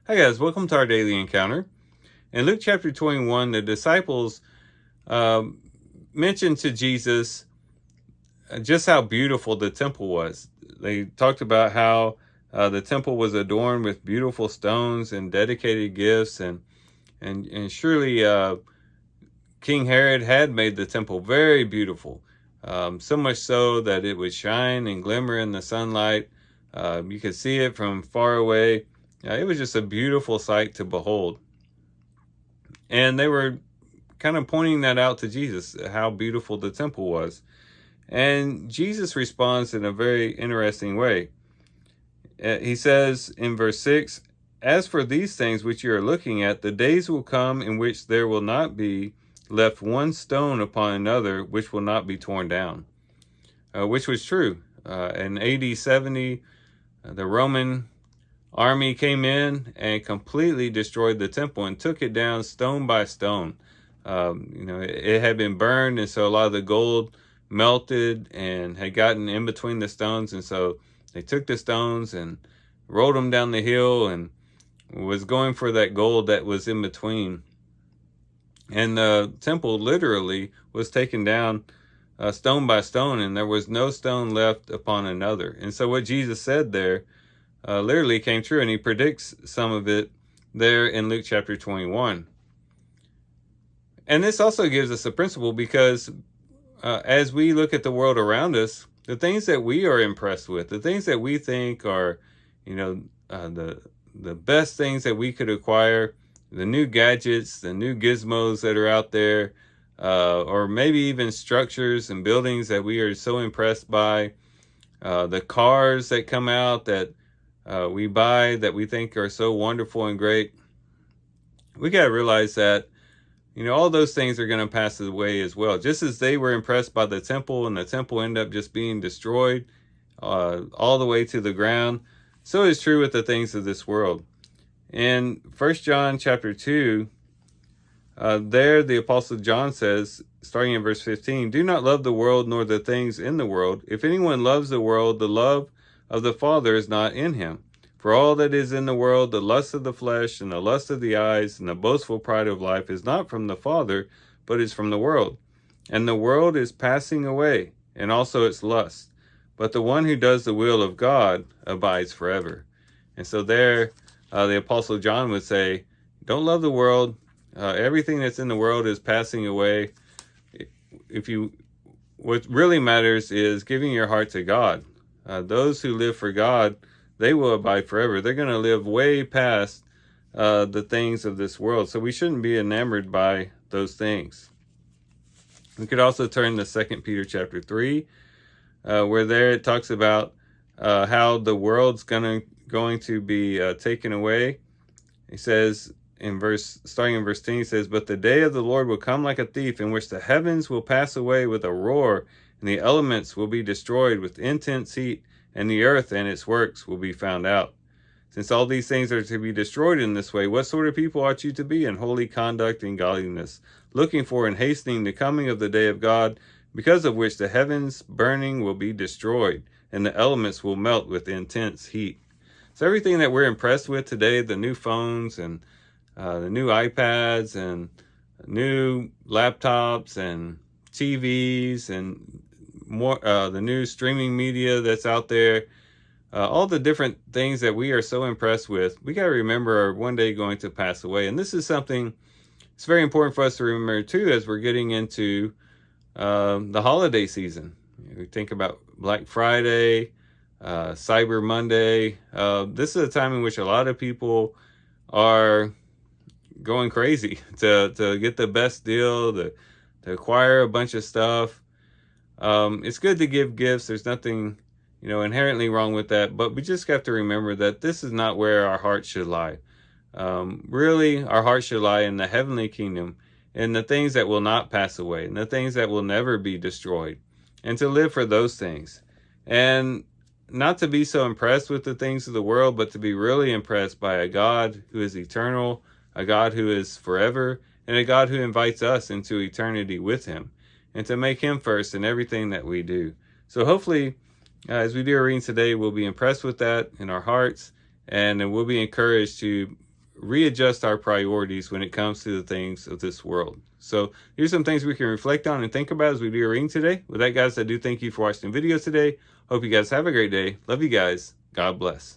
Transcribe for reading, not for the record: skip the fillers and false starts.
Hi guys, welcome to our daily encounter. In Luke chapter 21, the disciples um, mentioned to Jesus just how beautiful the temple was. They talked about how the temple was adorned with beautiful stones and dedicated gifts, and surely King Herod had made the temple very beautiful, so much so that it would shine and glimmer in the sunlight. You could see it from far away. It was just a beautiful sight to behold. And they were kind of pointing that out to Jesus, how beautiful the temple was. And Jesus responds in a very interesting way. He says in verse 6, "As for these things which you are looking at, the days will come in which there will not be left one stone upon another which will not be torn down." Which was true. In AD 70, the Roman army came in and completely destroyed the temple and took it down stone by stone. It had been burned, and so a lot of the gold melted and had gotten in between the stones, and so they took the stones and rolled them down the hill and was going for that gold that was in between. And the temple literally was taken down stone by stone, and there was no stone left upon another. And so what Jesus said there literally came true, and he predicts some of it there in Luke chapter 21. And this also gives us a principle, because as we look at the world around us, the things that we are impressed with, the things that we think are, the best things that we could acquire, the new gadgets, the new gizmos that are out there, or maybe even structures and buildings that we are so impressed by, the cars that come out that we buy that we think are so wonderful and great. We got to realize that all those things are going to pass away as well. Just as they were impressed by the temple, and the temple ended up just being destroyed all the way to the ground, so is true with the things of this world. In 1 John chapter 2, there the Apostle John says, starting in verse 15, "Do not love the world nor the things in the world. If anyone loves the world, the love of the Father is not in him. For all that is in the world, the lust of the flesh and the lust of the eyes and the boastful pride of life is not from the Father, but is from the world. And the world is passing away, and also its lust. But the one who does the will of God abides forever." And so there, the Apostle John would say, don't love the world. Everything that's in the world is passing away. What really matters is giving your heart to God. Those who live for God, they will abide forever. They're going to live way past the things of this world. So we shouldn't be enamored by those things. We could also turn to 2 Peter chapter 3, where there it talks about how the world's going to be taken away. He says, starting in verse 10, he says, "But the day of the Lord will come like a thief, in which the heavens will pass away with a roar, and the elements will be destroyed with intense heat, and the earth and its works will be found out. Since all these things are to be destroyed in this way, what sort of people ought you to be in holy conduct and godliness, looking for and hastening the coming of the day of God, because of which the heavens burning will be destroyed, and the elements will melt with intense heat." So everything that we're impressed with today, the new phones and the new iPads and new laptops and TVs and more, the new streaming media that's out there, all the different things that we are so impressed with, we got to remember are one day going to pass away. And this is something it's very important for us to remember too, as we're getting into the holiday season. We think about Black Friday, Cyber Monday. This is a time in which a lot of people are going crazy to get the best deal, to acquire a bunch of stuff. It's good to give gifts. There's nothing inherently wrong with that, but we just have to remember that this is not where our heart should lie. Really, our heart should lie in the heavenly kingdom, in the things that will not pass away, and the things that will never be destroyed, and to live for those things. And not to be so impressed with the things of the world, but to be really impressed by a God who is eternal, a God who is forever, and a God who invites us into eternity with him, and to make him first in everything that we do. So hopefully, as we do our reading today, we'll be impressed with that in our hearts, and we'll be encouraged to readjust our priorities when it comes to the things of this world. So here's some things we can reflect on and think about as we do our reading today. With that, guys, I do thank you for watching the video today. Hope you guys have a great day. Love you guys. God bless.